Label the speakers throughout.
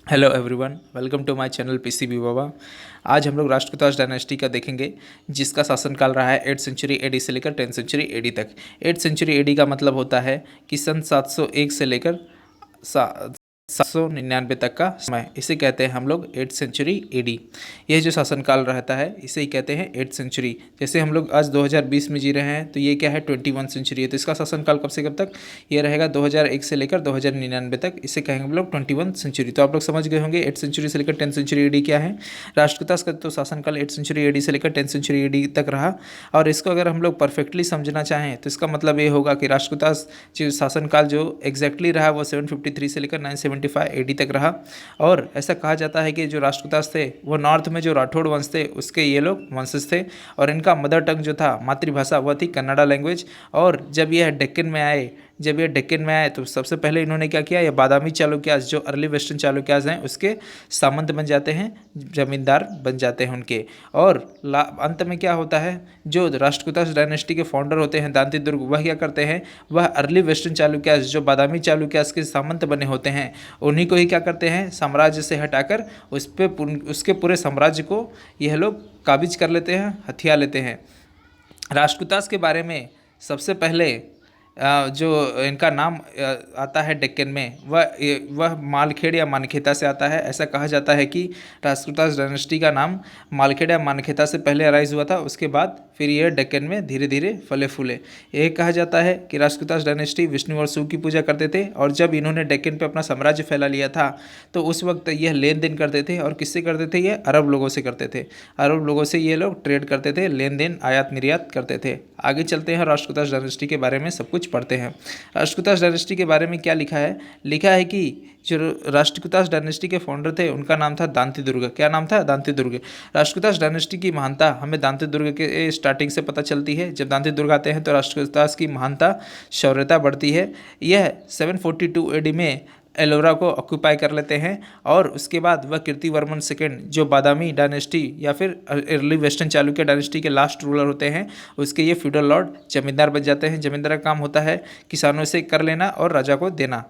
Speaker 1: Hello everyone, welcome to my channel PCB Baba. आज हम लोग राष्ट्रकूटास डायनेस्टी का देखेंगे, जिसका शासनकाल रहा है 8th सेंचुरी एडी से लेकर 10th सेंचुरी एडी तक। 8th सेंचुरी एडी का मतलब होता है कि सन 701 से लेकर 799 तक का समय, इसे कहते हैं हम लोग 8th सेंचुरी एडी। यह जो शासनकाल रहता है इसे ही कहते हैं 8th सेंचुरी। जैसे हम लोग आज 2020 में जी रहे हैं तो ये क्या है, 21 सेंचुरी है। तो इसका शासनकाल कब से कब तक, ये रहेगा 2001 से लेकर 2099 तक, इसे कहेंगे हम लोग 21 सेंचुरी। तो आप लोग समझ गए होंगे 8th सेंचुरी से लेकर 10th सेंचुरी एडी क्या है। राष्ट्रकूटास का तो शासनकाल 8th सेंचुरी एडी से लेकर 10th सेंचुरी एडी तक रहा। और इसको अगर हम लोग परफेक्टली समझना चाहें तो इसका मतलब ये होगा कि राष्ट्रकूटास जो शासनकाल जो एग्जैक्टली रहा वो 753 से लेकर 975 एडी तक रहा। और ऐसा कहा जाता है कि जो राष्ट्रकूटास थे वो नॉर्थ में जो राठौड़ वंश थे उसके ये लोग वंशज थे, और इनका मदर टंग जो था, मातृभाषा, वह थी कन्नड़ा लैंग्वेज। और जब ये डेक्कन में आए तो सबसे पहले इन्होंने क्या किया, ये बादामी चालुक्यास जो अर्ली वेस्टर्न चालुक्यास हैं उसके सामंत बन जाते हैं, जमींदार बन जाते हैं उनके। और अंत में क्या होता है, जो राष्ट्रकूटास डायनेस्टी के फाउंडर होते हैं दांती दुर्ग, वह क्या करते हैं, वह अर्ली वेस्टर्न चालुक्यास जो बादामी चालुक्यास के सामंत बने होते हैं उन्हीं को ही क्या करते हैं, साम्राज्य से हटाकर उसके पूरे साम्राज्य को यह लोग काबिज कर लेते हैं, हथिया लेते हैं। राष्ट्रकूटास के बारे में सबसे पहले जो इनका नाम आता है डेक्कन में, वह मालखेड़ या मानखेता से आता है। ऐसा कहा जाता है कि राष्ट्रकूटास डायनेस्टी का नाम मालखेड़ या मानखेता से पहले अराइज हुआ था, उसके बाद फिर यह डेक्कन में धीरे धीरे फले फूले। यह कहा जाता है कि राष्ट्रकूटास डायनेस्टी विष्णु और शिव की पूजा करते थे, और जब इन्होंने डेक्कन पे अपना साम्राज्य फैला लिया था तो उस वक्त यह लेन देन करते थे। और किससे करते थे, ये अरब लोगों से करते थे। अरब लोगों से ये लोग ट्रेड करते थे, लेन देन आयात निर्यात करते थे। आगे चलते हैं, राष्ट्रकूटास डायनेस्टी के बारे में सब कुछ पढ़ते हैं। राष्ट्रकूटास डायनेस्टी के बारे में क्या लिखा है कि जो राष्ट्रकूटास डायनेस्टी के फाउंडर थे उनका नाम था दांती दुर्ग। क्या नाम था, दांती दुर्ग। राष्ट्रकूटास डायनेस्टी की महानता हमें दांती दुर्ग के स्टार्टिंग से पता चलती है। जब दांती दुर्ग आते हैं तो राष्ट्रकूटास की महानता, शौर्यता बढ़ती है। यह 742 एडी में एलोरा को ऑक्यूपाई कर लेते हैं, और उसके बाद वह कीर्तिवर्मन सेकेंड जो बादामी डायनेस्टी या फिर अर्ली वेस्टर्न चालुक्य डायनेस्टी के लास्ट रूलर होते हैं, उसके ये फ्यूडल लॉर्ड जमींदार बन जाते हैं। जमींदार का काम होता है किसानों से कर लेना और राजा को देना।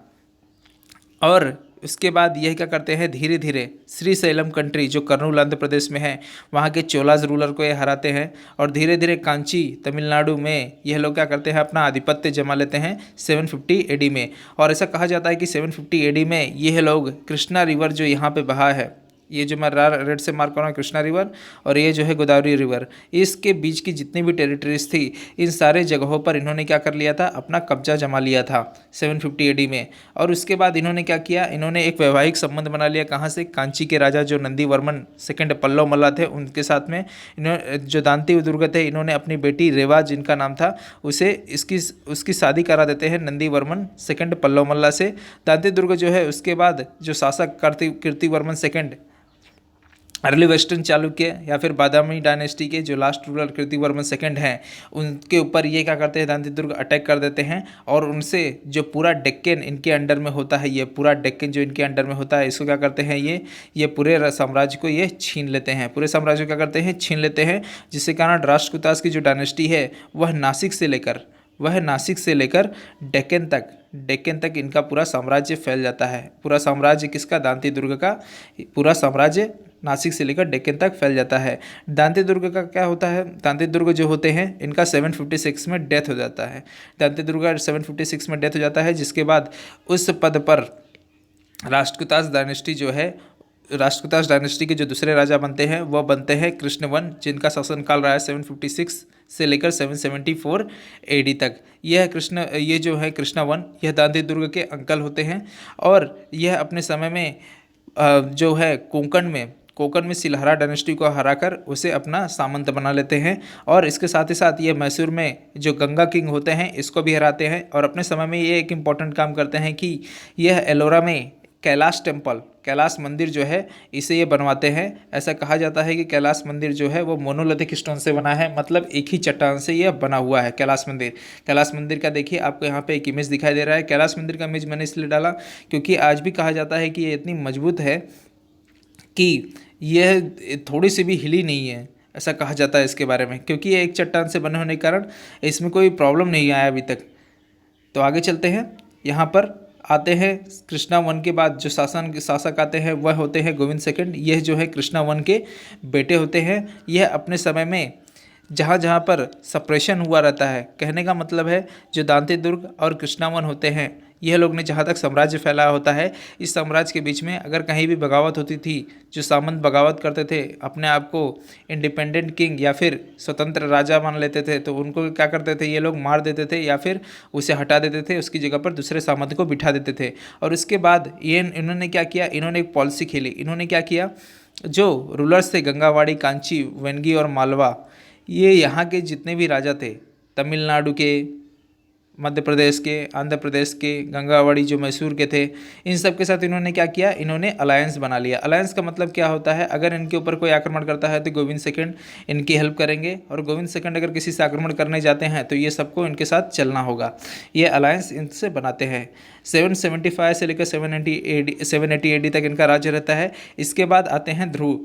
Speaker 1: और उसके बाद यह क्या करते हैं, धीरे धीरे श्रीशैलम कंट्री जो कर्नूल आंध्र प्रदेश में है, वहाँ के चोलाज रूलर को ये हराते हैं। और धीरे धीरे कांची तमिलनाडु में यह लोग क्या करते हैं, अपना आधिपत्य जमा लेते हैं 750 एडी में। और ऐसा कहा जाता है कि 750 एडी में यह लोग कृष्णा रिवर जो यहाँ पे बहा है, ये जो मैं रेड से मार्क कर रहा हूँ कृष्णा रिवर, और ये जो है गोदावरी रिवर, इसके बीच की जितनी भी टेरिटरीज थी इन सारे जगहों पर इन्होंने क्या कर लिया था, अपना कब्जा जमा लिया था 750 एडी में। और उसके बाद इन्होंने क्या किया, इन्होंने एक वैवाहिक संबंध बना लिया। कहाँ से, कांची के राजा जो नंदी वर्मन सेकेंड पल्लव मल्ला थे उनके साथ में। इन्होंने जो दांती दुर्ग थे, इन्होंने अपनी बेटी रेवा जिनका नाम था उसे उसकी शादी करा देते हैं नंदी वर्मन सेकेंड पल्लव मल्ला से। दांती दुर्ग जो है उसके बाद जो शासक Kirtivarman second early western Chalukya या फिर बादामी डायनेस्टी के जो लास्ट रूलर कीर्तिवर्मन सेकंड हैं, उनके ऊपर ये क्या करते हैं, दांती दुर्ग अटैक कर देते हैं। और उनसे जो पूरा डेक्कन इनके अंडर में होता है, ये पूरा डेक्कन जो इनके अंडर में होता है, इसको क्या करते हैं, ये पूरे साम्राज्य को ये छीन लेते हैं। पूरे साम्राज्य को क्या करते हैं, छीन लेते हैं। जिसके कारण राष्ट्रकूटास की जो डायनेस्टी है वह नासिक से लेकर डेक्कन तक इनका पूरा साम्राज्य फैल जाता है। पूरा साम्राज्य किसका, दांती दुर्ग का। पूरा साम्राज्य नासिक से लेकर डेक्कन तक फैल जाता है। दांती दुर्ग का क्या होता है, दांती दुर्ग जो होते हैं इनका 756 में डेथ हो जाता है। दांती दुर्ग का 756 में डेथ हो जाता है, जिसके बाद उस पद पर राष्ट्रकूटास डायनेस्टी के जो दूसरे राजा बनते हैं वह बनते हैं कृष्णवन, जिनका शासनकाल रहा है 756 से लेकर 774 एडी तक। ये जो है कृष्णवन, यह दांती दुर्ग के अंकल होते हैं। और यह अपने समय में जो है कोंकण में सिलहरा डायनेस्टी को हराकर उसे अपना सामंत बना लेते हैं। और इसके साथ ही साथ ये मैसूर में जो गंगा किंग होते हैं इसको भी हराते हैं। और अपने समय में ये एक इम्पॉर्टेंट काम करते हैं कि यह एलोरा में कैलाश मंदिर जो है इसे ये बनवाते हैं। ऐसा कहा जाता है कि कैलाश मंदिर जो है वो मोनोलिथिक स्टोन से बना है, मतलब एक ही चट्टान से यह बना हुआ है कैलाश मंदिर। कैलाश मंदिर का देखिए आपको यहाँ पे एक इमेज दिखाई दे रहा है। कैलाश मंदिर का इमेज मैंने इसलिए डाला क्योंकि आज भी कहा जाता है कि ये इतनी मजबूत है कि यह थोड़ी सी भी हिली नहीं है। ऐसा कहा जाता है इसके बारे में, क्योंकि ये एक चट्टान से बने होने के कारण इसमें कोई प्रॉब्लम नहीं आया अभी तक। तो आगे चलते हैं। यहाँ पर आते हैं कृष्णा वन के बाद जो शासक आते हैं वह होते हैं गोविंद सेकंड। यह जो है कृष्णा वन के बेटे होते हैं। यह अपने समय में जहाँ जहाँ पर सप्रेशन हुआ रहता है, कहने का मतलब है जो दांती दुर्ग और कृष्णावन होते हैं, यह लोग ने जहाँ तक साम्राज्य फैलाया होता है, इस साम्राज्य के बीच में अगर कहीं भी बगावत होती थी, जो सामंत बगावत करते थे, अपने आप को इंडिपेंडेंट किंग या फिर स्वतंत्र राजा मान लेते थे, तो उनको क्या करते थे ये लोग, मार देते थे या फिर उसे हटा देते थे, उसकी जगह पर दूसरे सामंत को बिठा देते थे। और उसके बाद ये इन्होंने क्या किया, इन्होंने एक पॉलिसी खेली। इन्होंने क्या किया, जो रूलर्स थे गंगावाड़ी, कांची, वेंगी और मालवा, ये यहाँ के जितने भी राजा थे, तमिलनाडु के, मध्य प्रदेश के, आंध्र प्रदेश के, गंगावाड़ी जो मैसूर के थे, इन सब के साथ इन्होंने क्या किया, इन्होंने अलायंस बना लिया। अलायंस का मतलब क्या होता है, अगर इनके ऊपर कोई आक्रमण करता है तो गोविंद सेकंड इनकी हेल्प करेंगे, और गोविंद सेकंड अगर किसी से आक्रमण करने जाते हैं तो ये सबको इनके साथ चलना होगा। ये अलायंस इनसे बनाते हैं। 775 से लेकर 780 AD तक इनका राज्य रहता है। इसके बाद आते हैं ध्रुव।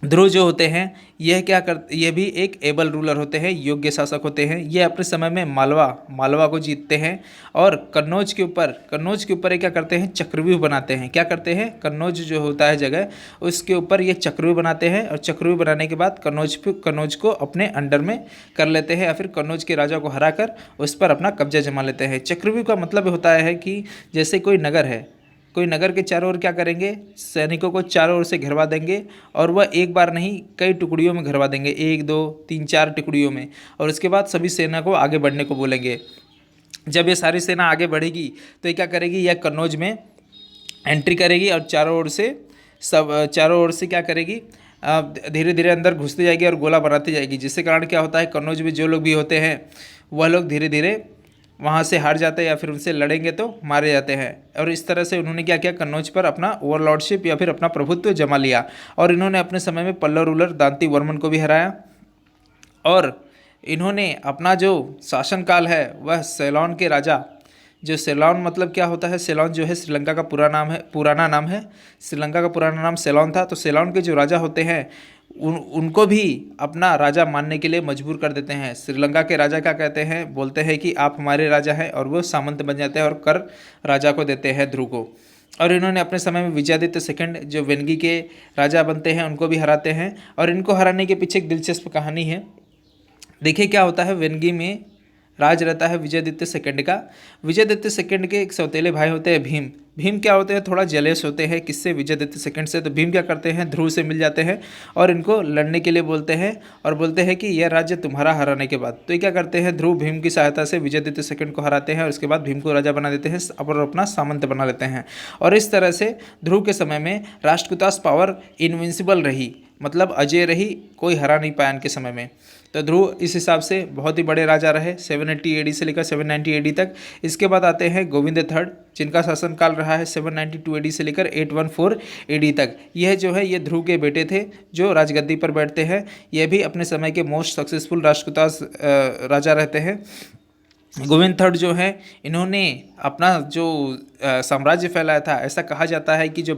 Speaker 1: ध्रुव जो होते हैं, ये भी एक एबल रूलर होते हैं, योग्य शासक होते हैं। ये अपने समय में मालवा को जीतते हैं और कन्नौज के ऊपर ये क्या करते हैं, चक्रव्यूह बनाते हैं। क्या करते हैं, कन्नौज जो होता है जगह, उसके ऊपर ये चक्रव्यूह बनाते हैं, और चक्रव्यूह बनाने के बाद कन्नौज को अपने अंडर में कर लेते हैं, या फिर कन्नौज के राजा को हराकर उस पर अपना कब्जा जमा लेते हैं। चक्रव्यूह का मतलब होता है कि जैसे कोई नगर है, कोई नगर के चारों ओर क्या करेंगे, सैनिकों को चारों ओर से घेरवा देंगे, और वह एक बार नहीं कई टुकड़ियों में घेरवा देंगे, 1 2 3 4 टुकड़ियों में। और उसके बाद सभी सेना को आगे बढ़ने को बोलेंगे। जब ये सारी सेना आगे बढ़ेगी तो ये क्या करेगी, यह कन्नौज में एंट्री करेगी और चारों ओर से क्या करेगी, धीरे धीरे अंदर घुसती जाएगी और गोला बनाती जाएगी। जिसके कारण क्या होता है, कन्नौज में जो लोग भी होते हैं वह लोग धीरे धीरे वहाँ से हार जाते हैं, या फिर उनसे लड़ेंगे तो मारे जाते हैं। और इस तरह से उन्होंने क्या किया, कन्नौज पर अपना ओवरलॉर्डशिप या फिर अपना प्रभुत्व जमा लिया। और इन्होंने अपने समय में पल्लव रूलर दांती वर्मन को भी हराया। और इन्होंने अपना जो शासनकाल है वह सेलोन के राजा, जो सेलोन मतलब क्या होता है, सेलोन जो है श्रीलंका का पुराना नाम है। श्रीलंका का पुराना नाम सेलोन था। तो सेलोन के जो राजा होते हैं उनको भी अपना राजा मानने के लिए मजबूर कर देते हैं। श्रीलंका के राजा क्या कहते हैं, बोलते हैं कि आप हमारे राजा हैं, और वो सामंत बन जाते हैं और कर राजा को देते हैं, ध्रुव को। और इन्होंने अपने समय में विजयादित्य सेकंड जो वेंगी के राजा बनते हैं उनको भी हराते हैं। और इनको हराने के पीछे एक दिलचस्प कहानी है। देखिए क्या होता है, वेंगी में राज रहता है विजयादित्य सेकंड का। विजयादित्य सेकंड के एक सौतेले भाई होते हैं भीम। भीम क्या होते हैं, थोड़ा जेलस होते हैं, किससे, विजयादित्य सेकंड से। तो भीम क्या करते हैं, ध्रुव से मिल जाते हैं और इनको लड़ने के लिए बोलते हैं, और बोलते हैं कि यह राज्य तुम्हारा हराने के बाद। तो ये क्या करते हैं, ध्रुव भीम की सहायता से विजयादित्य सेकंड को हराते हैं, और उसके बाद भीम को राजा बना देते हैं और अपना सामंत बना लेते हैं। और इस तरह से ध्रुव के समय में राष्ट्रकूटास पावर इनविंसिबल रही, मतलब अजय रही, कोई हरा नहीं पाया इनके समय में। तो ध्रुव इस हिसाब से बहुत ही बड़े राजा रहे 780 AD से लेकर 790 AD तक। इसके बाद आते हैं गोविंद थर्ड, जिनका शासनकाल रहा है 792 AD से लेकर 814 AD तक। यह जो है ये ध्रुव के बेटे थे जो राजगद्दी पर बैठते हैं। यह भी अपने समय के मोस्ट सक्सेसफुल राष्ट्रकूटास राजा रहते हैं। गोविंद थर्ड जो है, इन्होंने अपना जो साम्राज्य फैलाया था। ऐसा कहा जाता है कि जो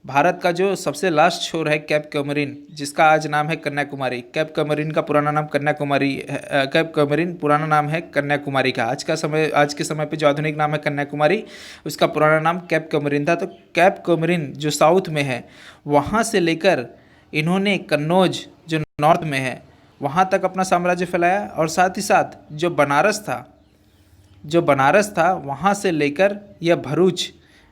Speaker 1: भारत का जो सबसे लास्ट छोर है कैप कमरिन, जिसका आज नाम है कन्याकुमारी। कैप कमरिन का पुराना नाम कन्याकुमारी, कैप कमरिन पुराना नाम है कन्याकुमारी का। आज के समय पे जो आधुनिक नाम है कन्याकुमारी, उसका पुराना नाम कैप कमरिन था। तो कैप कमरिन जो साउथ में है, वहाँ से लेकर इन्होंने कन्नौज जो नॉर्थ में है वहाँ तक अपना साम्राज्य फैलाया। और साथ ही साथ जो बनारस था वहाँ से लेकर यह भरूच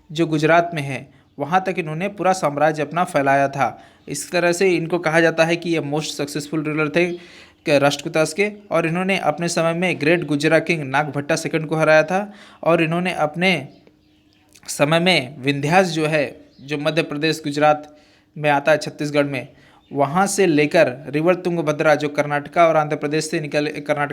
Speaker 1: जो गुजरात में है वहाँ तक इन्होंने पूरा साम्राज्य अपना फैलाया था। इस तरह से इनको कहा जाता है कि ये मोस्ट सक्सेसफुल रूलर थे राष्ट्रकूटास के। और इन्होंने अपने समय में ग्रेट गुजरा किंग नागभट्टा सेकंड को हराया था। और इन्होंने अपने समय में विंध्यास जो है, जो मध्य प्रदेश गुजरात में आता है, छत्तीसगढ़ में, वहाँ से लेकर रिवर तुंगभद्रा जो कर्नाटका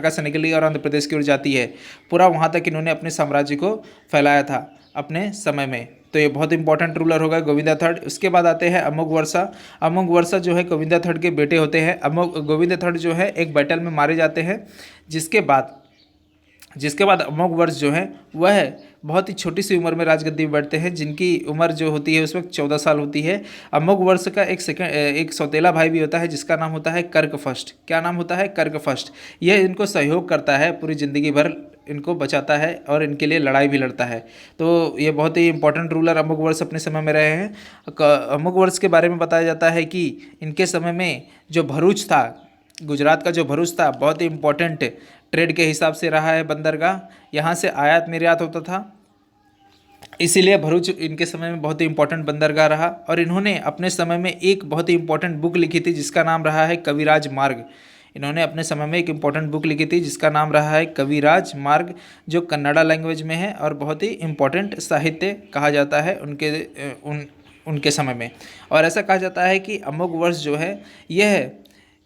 Speaker 1: से निकली और आंध्र प्रदेश की ओर जाती है, पूरा वहाँ तक इन्होंने अपने साम्राज्य को फैलाया था अपने समय में। तो ये बहुत इंपॉर्टेंट रूलर होगा गोविंदा थर्ड। उसके बाद आते हैं अमोघ वर्षा जो है गोविंदा थर्ड के बेटे होते हैं। गोविंदा थर्ड जो है एक बैटल में मारे जाते हैं, जिसके बाद अमोघ वर्ष जो है वह बहुत ही छोटी सी उम्र में राजगद्दी में बैठते हैं, जिनकी उम्र जो होती है उस वक्त 14 साल होती है। अमोघ वर्ष का एक सौतेला भाई भी होता है जिसका नाम होता है कर्क फर्स्ट। क्या नाम होता है, कर्क फर्स्ट। यह इनको सहयोग करता है पूरी ज़िंदगी भर इनको बचाता है और इनके लिए लड़ाई भी लड़ता है। तो ये बहुत ही इंपॉर्टेंट रूलर अमोघवर्ष अपने समय में रहे हैं। अमोघवर्ष के बारे में बताया जाता है कि इनके समय में जो भरूच था, गुजरात का जो भरूच था, बहुत ही इंपॉर्टेंट ट्रेड के हिसाब से रहा है बंदरगाह। यहाँ से आयात निर्यात होता था, इसीलिए भरूच इनके समय में बहुत ही इंपॉर्टेंट बंदरगाह रहा। और इन्होंने अपने समय में एक बहुत ही इंपॉर्टेंट बुक लिखी थी जिसका नाम रहा है कविराज मार्ग। इन्होंने अपने समय में एक इंपॉर्टेंट बुक लिखी थी जिसका नाम रहा है कविराज मार्ग, जो कन्नड़ा लैंग्वेज में है और बहुत ही इंपॉर्टेंट साहित्य कहा जाता है उनके समय में। और ऐसा कहा जाता है कि अमोघवर्ष जो है यह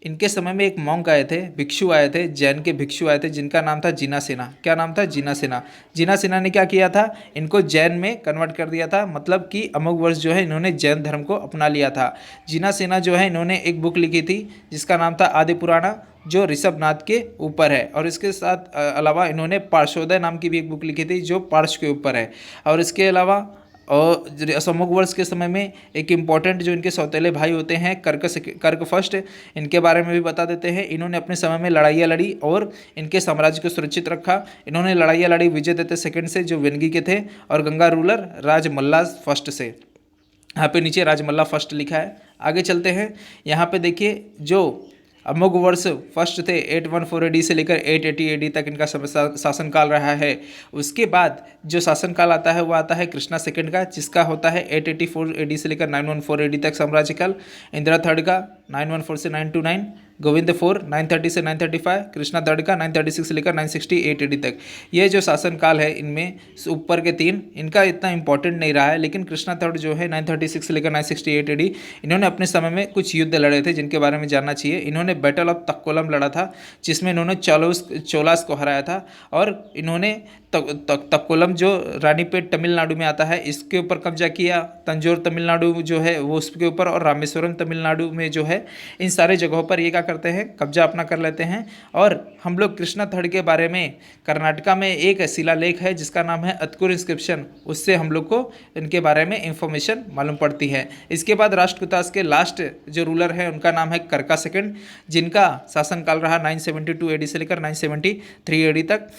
Speaker 1: इनके समय में एक मॉन्क आए थे, भिक्षु आए थे, जैन के भिक्षु आए थे जिनका नाम था जिनासेना। क्या नाम था? जिनासेना। जिनासेना ने क्या किया था? इनको जैन में कन्वर्ट कर दिया था, मतलब कि अमोघवर्ष जो है इन्होंने जैन धर्म को अपना लिया था। जिनासेना जो है इन्होंने एक बुक लिखी थी जिसका नाम था आदि पुराणा, जो ऋषभनाथ के ऊपर है। और इसके साथ अलावा इन्होंने पार्श्वोदय नाम की भी एक बुक लिखी थी जो पार्श के ऊपर है। और इसके अलावा और अमोघवर्ष के समय में एक इम्पॉर्टेंट जो इनके सौतेले भाई होते हैं कर्क फर्स्ट, इनके बारे में भी बता देते हैं। इन्होंने अपने समय में लड़ाइयाँ लड़ी और इनके साम्राज्य को सुरक्षित रखा। इन्होंने लड़ाइयाँ लड़ी विजयदत्त सेकंड से जो वेंगी के थे, और गंगा रूलर राजमल्ला फर्स्ट से। यहाँ पे नीचे राजमल्ला फर्स्ट लिखा है। आगे चलते हैं। यहाँ पे देखिए जो अमोघवर्ष फर्स्ट थे 814 AD से लेकर 880 AD तक इनका शासनकाल रहा है। उसके बाद जो शासनकाल आता है वो आता है कृष्णा सेकंड का, जिसका होता है 884 AD से लेकर 914 AD तक साम्राज्यकाल। इंदिरा थर्ड का 914 से 929, गोविंद 4 930 से 935, कृष्णा थर्ड का 936 से लेकर 968 AD तक। ये जो शासनकाल है इनमें ऊपर के तीन इनका इतना इंपॉर्टेंट नहीं रहा है, लेकिन कृष्णा थर्ड जो है 936 से लेकर 968 AD, इन्होंने अपने समय में कुछ युद्ध लड़े थे जिनके बारे में जानना चाहिए। इन्होंने बैटल ऑफ तक्कोलम लड़ा था जिसमें इन्होंने चोलास को हराया था। और इन्होंने तक्कोलम जो रानीपेट तमिलनाडु में आता है इसके ऊपर कब्जा किया। तंजौर तमिलनाडु जो है वो उसके ऊपर, और रामेश्वरम तमिलनाडु में जो है, इन सारे जगहों पर ये क्या करते हैं, कब्जा अपना कर लेते हैं। और हम लोग कृष्णा थर्ड के बारे में कर्नाटका में एक शिलालेख है जिसका नाम है अतकुर इंस्क्रिप्शन, उससे हम लोग को इनके बारे में इंफॉर्मेशन मालूम पड़ती है। इसके बाद राष्ट्रकूटास के लास्ट जो रूलर है उनका नाम है कर्का सेकंड, जिनका शासनकाल रहा 972 AD से लेकर 973 AD तक।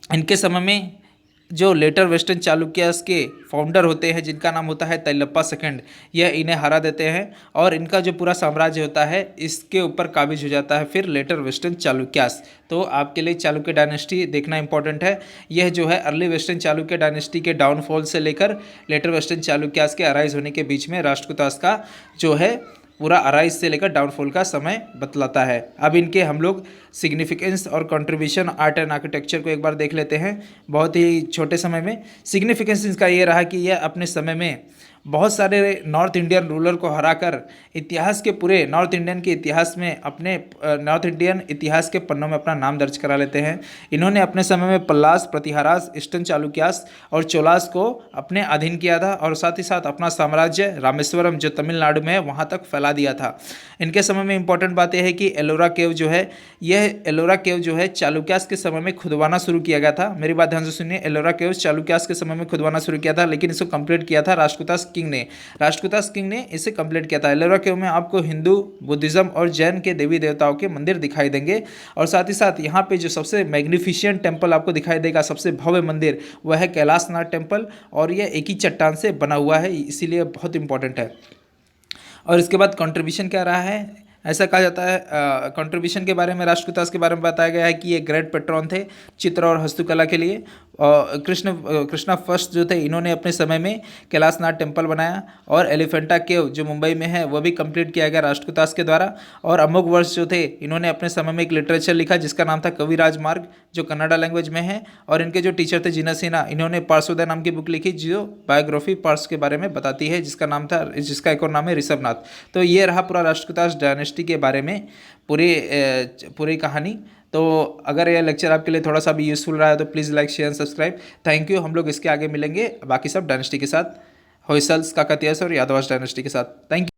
Speaker 1: इनके समय में जो लेटर वेस्टर्न चालुक्यास के फाउंडर होते हैं जिनका नाम होता है तैलप्पा सेकंड, यह इन्हें हरा देते हैं और इनका जो पूरा साम्राज्य होता है इसके ऊपर काबिज हो जाता है फिर लेटर वेस्टर्न चालुक्यास। तो आपके लिए चालुक्य डायनेस्टी देखना इंपॉर्टेंट है। यह जो है अर्ली वेस्टर्न चालुक्य डायनेस्टी के डाउनफॉल से लेकर लेटर वेस्टर्न चालुक्यास के अराइज होने के बीच में राष्ट्रकूटास का जो है पूरा अराइज से लेकर डाउनफॉल का समय बतलाता है। अब इनके हम लोग सिग्निफिकेंस और कंट्रीब्यूशन आर्ट एंड आर्किटेक्चर को एक बार देख लेते हैं। बहुत ही छोटे समय में सिग्निफिकेंस इसका ये रहा कि यह अपने समय में बहुत सारे नॉर्थ इंडियन रूलर को हराकर इतिहास के पूरे नॉर्थ इंडियन के इतिहास में अपने नॉर्थ इंडियन इतिहास के पन्नों में अपना नाम दर्ज करा लेते हैं। इन्होंने अपने समय में पल्लास, प्रतिहारास, ईस्टर्न चालुक्यास और चोलास को अपने अधीन किया था और साथ ही साथ अपना साम्राज्य रामेश्वरम जो तमिलनाडु में है वहाँ तक फैला दिया था। इनके समय में इंपॉर्टेंट बात यह है कि एलोरा केव जो है, यह एलोरा केव जो है चालुक्यास के समय में खुदवाना शुरू किया गया था। मेरी बात ध्यान से सुनिए, एलोरा केव चालुक्यास के समय में खुदवाना शुरू किया था, लेकिन इसको कंप्लीट किया था राष्ट्रकूटास किंग ने इसे कंप्लीट किया था। एलोरा केव में आपको हिंदू, बुद्धिज्म और जैन के देवी देवताओं के मंदिर दिखाई देंगे और साथ ही साथ यहाँ पे जो सबसे मैग्निफिशिएंट टेम्पल आपको दिखाई देगा, सबसे भव्य मंदिर, वह है कैलाशनाथ टेम्पल और यह एक ही चट्टान से बना हुआ है, इसीलिए बहुत इंपॉर्टेंट है। और इसके बाद कंट्रीब्यूशन क्या रहा है, ऐसा कहा जाता है कंट्रीब्यूशन के बारे में राष्ट्रकूटास के बारे में बताया गया है कि ये ग्रेट पेट्रॉन थे चित्र और हस्तकला के लिए। कृष्णा फर्स्ट जो थे इन्होंने अपने समय में कैलाशनाथ टेम्पल बनाया और एलिफेंटा केव जो मुंबई में है वह भी कंप्लीट किया गया राष्ट्रकूटास के द्वारा। और अमोघवर्ष जो थे इन्होंने अपने समय में एक लिटरेचर लिखा जिसका नाम था कविराज मार्ग जो कन्नड़ा लैंग्वेज में है। और इनके जो टीचर थे जिनासेना, इन्होंने पार्श्वोदय नाम की बुक लिखी जो बायोग्राफी पार्स के बारे में बताती है जिसका एक और नाम है ऋषभनाथ। तो ये रहा पूरा राष्ट्रकूटास डायनेस्टी के बारे में पूरी कहानी। तो अगर यह लेक्चर आपके लिए थोड़ा सा भी यूज़फुल रहा है तो please like, share, subscribe. Thank you. हम लोग इसके आगे मिलेंगे बाकी सब डायनेस्टी के साथ, होयसल्स, काकतीयस और यादवास डायनेस्टी के साथ। Thank you.